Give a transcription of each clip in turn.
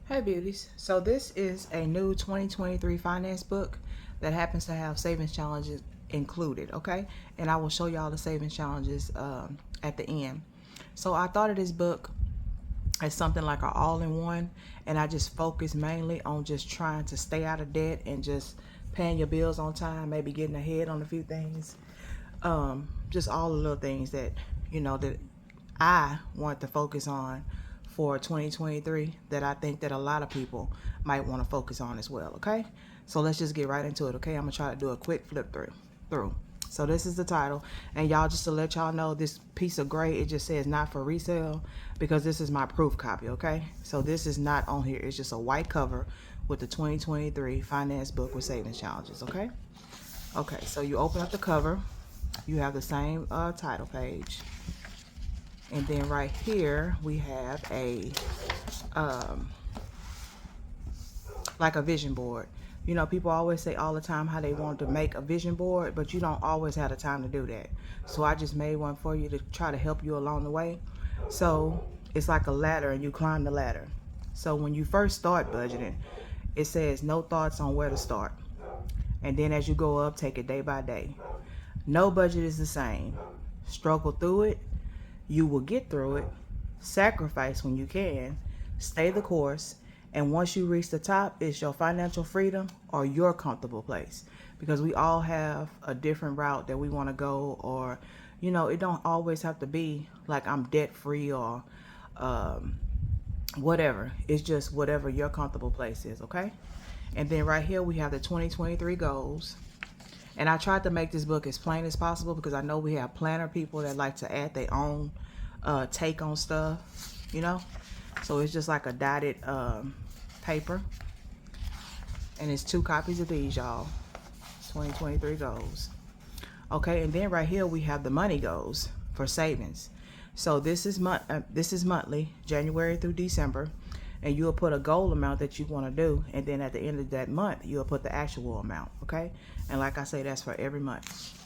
Hey beauties, so this is a new 2023 finance book that happens to have savings challenges included, okay? And I will show y'all the savings challenges at the end. So I thought of this book as something like an all-in-one, and I just focus mainly on just trying to stay out of debt and just paying your bills on time, maybe getting ahead on a few things. Just all the little things that, that I want to focus on for 2023 that I think that a lot of people might want to focus on as well, okay? So let's just get right into it, okay? I'm going to try to do a quick flip through. So this is the title, and y'all, just to let y'all know, this piece of gray, it just says not for resale because this is my proof copy, okay? So this is not on here. It's just a white cover with the 2023 finance book with savings challenges, okay? Okay, so you open up the cover. You have the same title page. And then right here, we have a, like a vision board. You know, people always say all the time how they want to make a vision board, but you don't always have the time to do that. So I just made one for you to try to help you along the way. So it's like a ladder and you climb the ladder. So when you first start budgeting, it says no thoughts on where to start. And then as you go up, take it day by day. No budget is the same. Struggle through it. You will get through it. Sacrifice when you can. Stay the course. And once you reach the top, it's your financial freedom or your comfortable place. Because we all have a different route that we want to go, or, you know, it don't always have to be like I'm debt free or whatever. It's just whatever your comfortable place is, okay? And then right here we have the 2023 goals. And I tried to make this book as plain as possible because I know we have planner people that like to add their own take on stuff, you know. So it's just like a dotted paper. And it's 2 copies of these, y'all. 2023 goals. Okay, and then right here we have the money goals for savings. So this is monthly, January through December. And you'll put a goal amount that you want to do, and then at the end of that month you'll put the actual amount, okay? And like I say, that's for every month,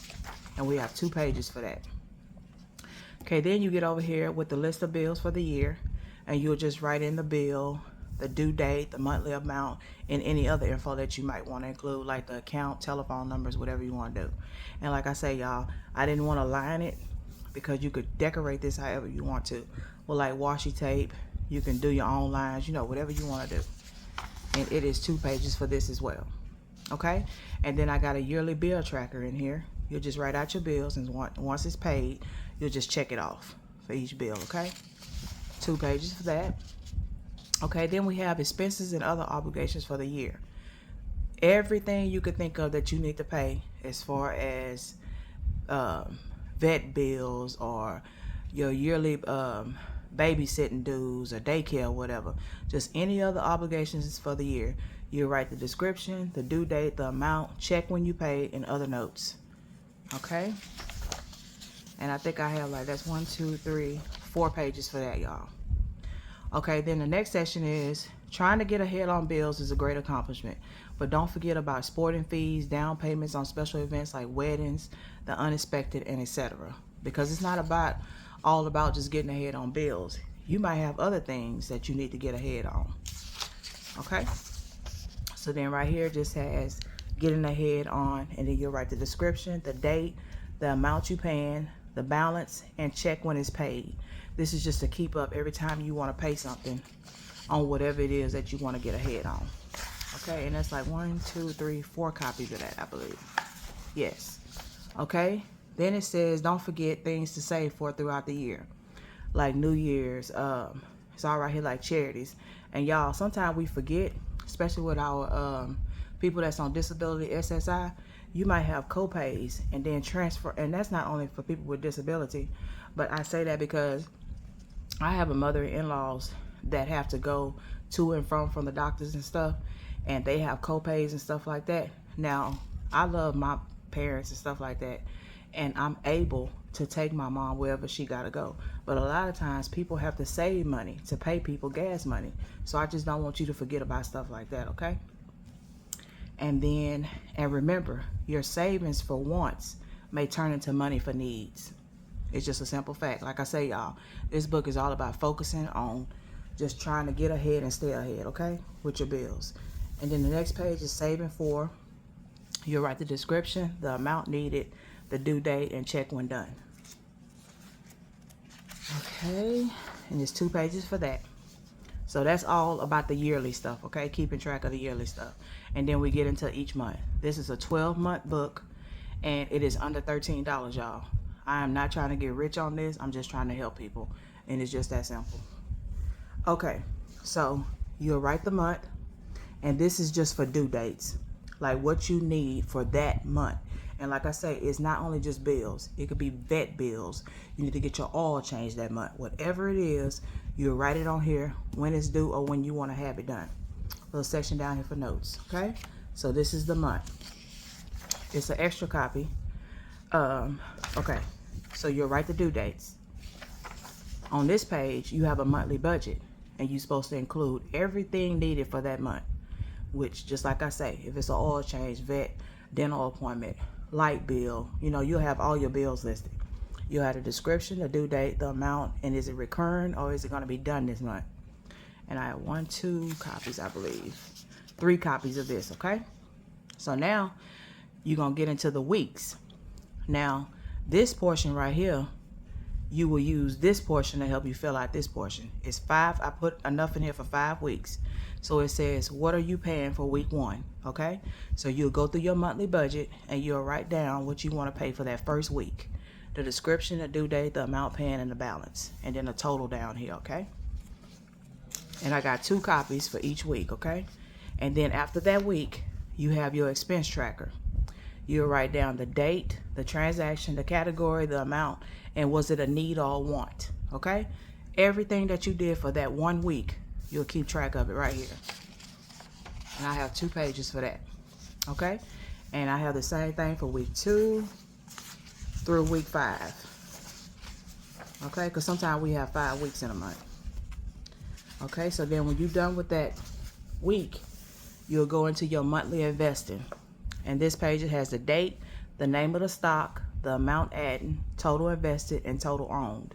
and we have 2 pages for that. Okay, then you get over here with the list of bills for the year, and you'll just write in the bill, the due date, the monthly amount, and any other info that you might want to include, like the account, telephone numbers, whatever you want to do. And like I say, y'all, I didn't want to line it because you could decorate this however you want to, with like washi tape. You can do your own lines, you know, whatever you want to do. And it is 2 pages for this as well. Okay? And then I got a yearly bill tracker in here. You'll just write out your bills, and once it's paid, you'll just check it off for each bill, okay? 2 pages for that. Okay, then we have expenses and other obligations for the year. Everything you could think of that you need to pay as far as vet bills or your yearly babysitting dues or daycare or whatever, just any other obligations for the year. You write the description, the due date, the amount, check when you paid, and other notes. Okay, and I think I have like, that's 1, 2, 3, 4 pages for that, y'all. Okay, then the next section is trying to get ahead on bills is a great accomplishment, but don't forget about sporting fees, down payments on special events like weddings, the unexpected, and etc. Because it's not all about just getting ahead on bills. You might have other things that you need to get ahead on. Okay, so then right here just has getting ahead on, and then you'll write the description, the date, the amount you paying, the balance, and check when it's paid. This is just to keep up every time you want to pay something on whatever it is that you want to get ahead on. Okay, and that's like 1, 2, 3, 4 copies of that, I believe. Yes. Okay, then it says don't forget things to save for throughout the year, like New Year's. It's all right here, like charities. And y'all, sometimes we forget, especially with our people that's on disability, SSI. You might have co-pays and then transfer, and that's not only for people with disability, but I say that because I have a mother-in-laws that have to go to and from the doctors and stuff, and they have co-pays and stuff like that. Now, I love my parents and stuff like that, and I'm able to take my mom wherever she gotta go. But a lot of times people have to save money to pay people gas money. So I just don't want you to forget about stuff like that, okay? And remember, your savings for wants may turn into money for needs. It's just a simple fact. Like I say, y'all, this book is all about focusing on just trying to get ahead and stay ahead, okay, with your bills. And then the next page is saving for. You'll write the description, the amount needed, the due date, and check when done. Okay, and there's 2 pages for that. So that's all about the yearly stuff, okay? Keeping track of the yearly stuff. And then we get into each month. This is a 12-month book, and it is under $13, y'all. I am not trying to get rich on this. I'm just trying to help people, and it's just that simple. Okay, so you'll write the month, and this is just for due dates, like what you need for that month. And like I say, it's not only just bills. It could be vet bills. You need to get your oil changed that month. Whatever it is, you'll write it on here when it's due or when you want to have it done. Little section down here for notes, okay? So this is the month. It's an extra copy. Okay, so you'll write the due dates. On this page, you have a monthly budget, and you're supposed to include everything needed for that month, which, just like I say, if it's an oil change, vet, dental appointment, light bill, you know, you'll have all your bills listed. You'll have the description, the due date, the amount, and is it recurring or is it going to be done this month? And I have 2 copies, I believe. 3 copies of this, okay? So now you're going to get into the weeks. Now, this portion right here, you will use this portion to help you fill out this portion. It's 5. I put enough in here for 5 weeks. So it says, what are you paying for week 1? Okay, so you'll go through your monthly budget and you'll write down what you want to pay for that first week, the description, the due date, the amount paying, and the balance, and then a total down here. Okay, and I got 2 copies for each week. Okay, and then after that week, you have your expense tracker. You'll write down the date, the transaction, the category, the amount, and was it a need or a want. Okay, everything that you did for that 1 week, you'll keep track of it right here. And I have 2 pages for that. Okay? And I have the same thing for week 2 through week 5. Okay? Because sometimes we have 5 weeks in a month. Okay? So then when you're done with that week, you'll go into your monthly investing. And this page, it has the date, the name of the stock, the amount added, total invested, and total owned.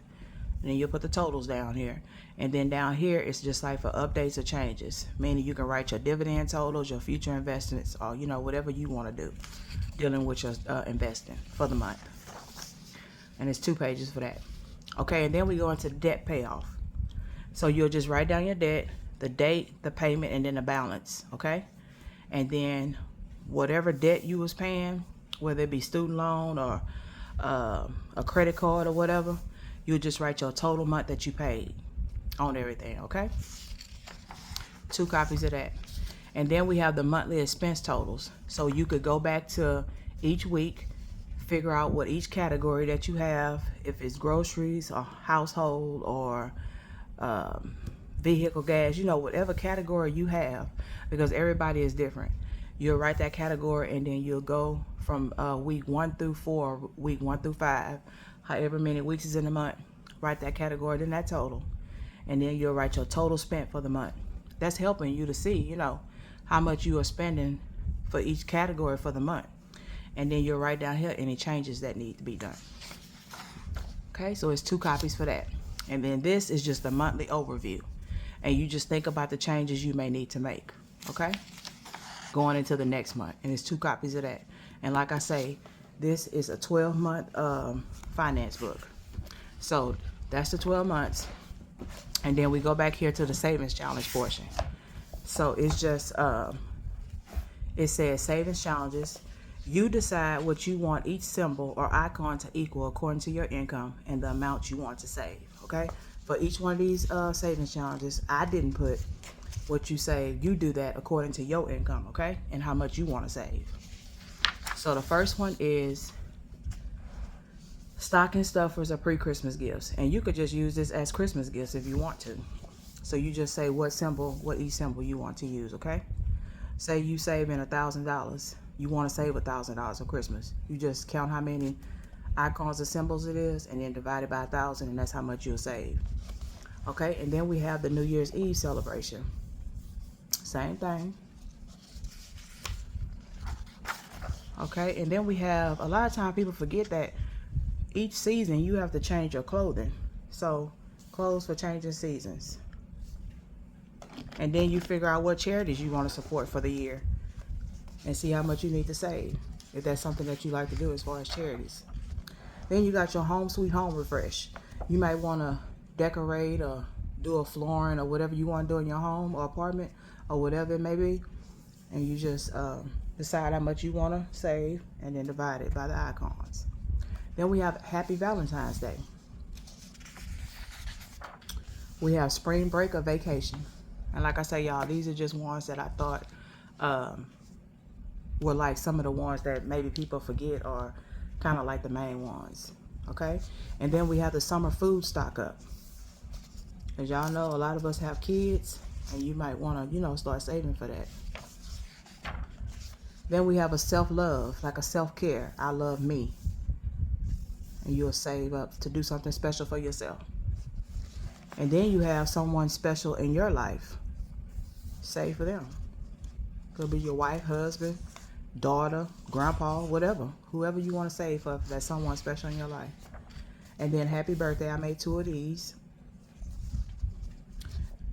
And then you'll put the totals down here. And then down here, it's just like for updates or changes, meaning you can write your dividend totals, your future investments, or, you know, whatever you want to do dealing with your investing for the month. And it's 2 pages for that. Okay, and then we go into debt payoff. So you'll just write down your debt, the date, the payment, and then the balance. Okay, and then whatever debt you was paying, whether it be student loan or a credit card or whatever, you'll just write your total month that you paid on everything. Okay, 2 copies of that. And then we have the monthly expense totals, so you could go back to each week, figure out what each category that you have, if it's groceries or household or vehicle gas, you know, whatever category you have, because everybody is different. You'll write that category, and then you'll go from week 1 through 4, week 1 through 5, however many weeks is in the month, write that category, then that total. And then you'll write your total spent for the month. That's helping you to see, you know, how much you are spending for each category for the month. And then you'll write down here any changes that need to be done. Okay, so it's 2 copies for that. And then this is just a monthly overview. And you just think about the changes you may need to make. Okay, going into the next month. And it's 2 copies of that. And like I say, this is a 12-month finance book. So that's the 12 months. And then we go back here to the savings challenge portion. So it's just, it says savings challenges. You decide what you want each symbol or icon to equal according to your income and the amount you want to save. Okay, for each one of these savings challenges, I didn't put what you save. You do that according to your income, okay, and how much you want to save. So the first one is stocking stuffers or pre-Christmas gifts, and you could just use this as Christmas gifts if you want to. So you just say what each symbol you want to use. Okay, say you saving $1,000. You want to save $1,000 for Christmas. You just count how many icons or symbols it is, and then divide it by 1,000, and that's how much you'll save. Okay, and then we have the New Year's Eve celebration. Same thing. Okay, and then we have, a lot of times people forget that each season you have to change your clothing. So clothes for changing seasons. And then you figure out what charities you want to support for the year and see how much you need to save, if that's something that you like to do as far as charities. Then you got your home sweet home refresh. You might want to decorate or do a flooring or whatever you want to do in your home or apartment or whatever it may be. And you just decide how much you want to save and then divide it by the icons. Then we have Happy Valentine's Day. We have spring break or vacation. And like I say, y'all, these are just ones that I thought were like some of the ones that maybe people forget or kind of like the main ones. Okay? And then we have the summer food stock up. As y'all know, a lot of us have kids, and you might want to, start saving for that. Then we have a self-love, like a self-care. I love me. And you'll save up to do something special for yourself. And then you have someone special in your life. Save for them. Could be your wife, husband, daughter, grandpa, whatever. Whoever you want to save for, that's someone special in your life. And then happy birthday. I made 2 of these.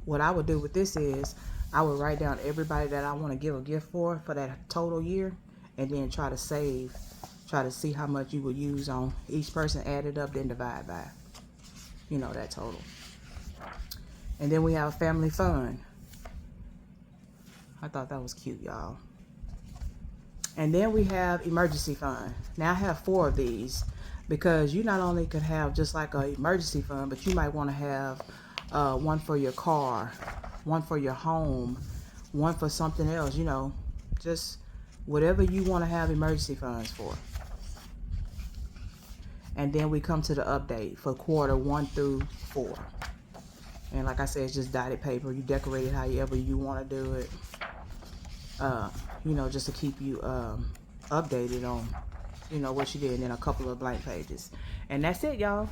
What I would do with this is I would write down everybody that I want to give a gift for that total year, and then try to save, try to see how much you would use on each person, add it up, then divide by, that total. And then we have family fun. I thought that was cute, y'all. And then we have emergency fund. Now I have 4 of these because you not only could have just like an emergency fund, but you might want to have one for your car, one for your home, one for something else, just whatever you want to have emergency funds for. And then we come to the update for quarter 1 through 4. And like I said, it's just dotted paper. You decorate it however you want to do it. Just to keep you updated on, what you did, and then a couple of blank pages. And that's it, y'all.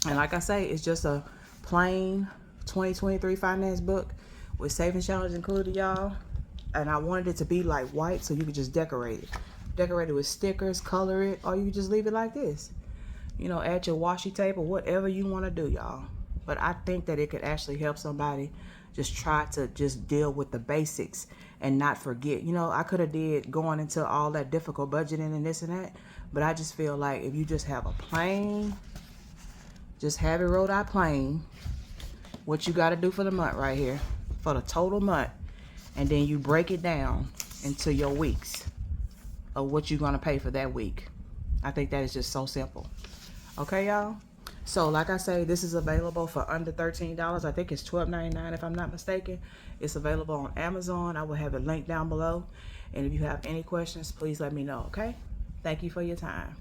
And like I say, it's just a plain 2023 finance book with savings challenge included, y'all. And I wanted it to be like white so you could just decorate it. Decorate it with stickers, color it, or you could just leave it like this. Add your washi tape or whatever you want to do, y'all. But I think that it could actually help somebody just try to just deal with the basics and not forget. I could have did going into all that difficult budgeting and this and that, but I just feel like if you just have a plain, just have it wrote out plain, what you got to do for the month right here, for the total month, and then you break it down into your weeks of what you're going to pay for that week. I think that is just so simple. Okay, y'all? So like I say, this is available for under $13. I think it's $12.99 if I'm not mistaken. It's available on Amazon. I will have it linked down below. And if you have any questions, please let me know, okay? Thank you for your time.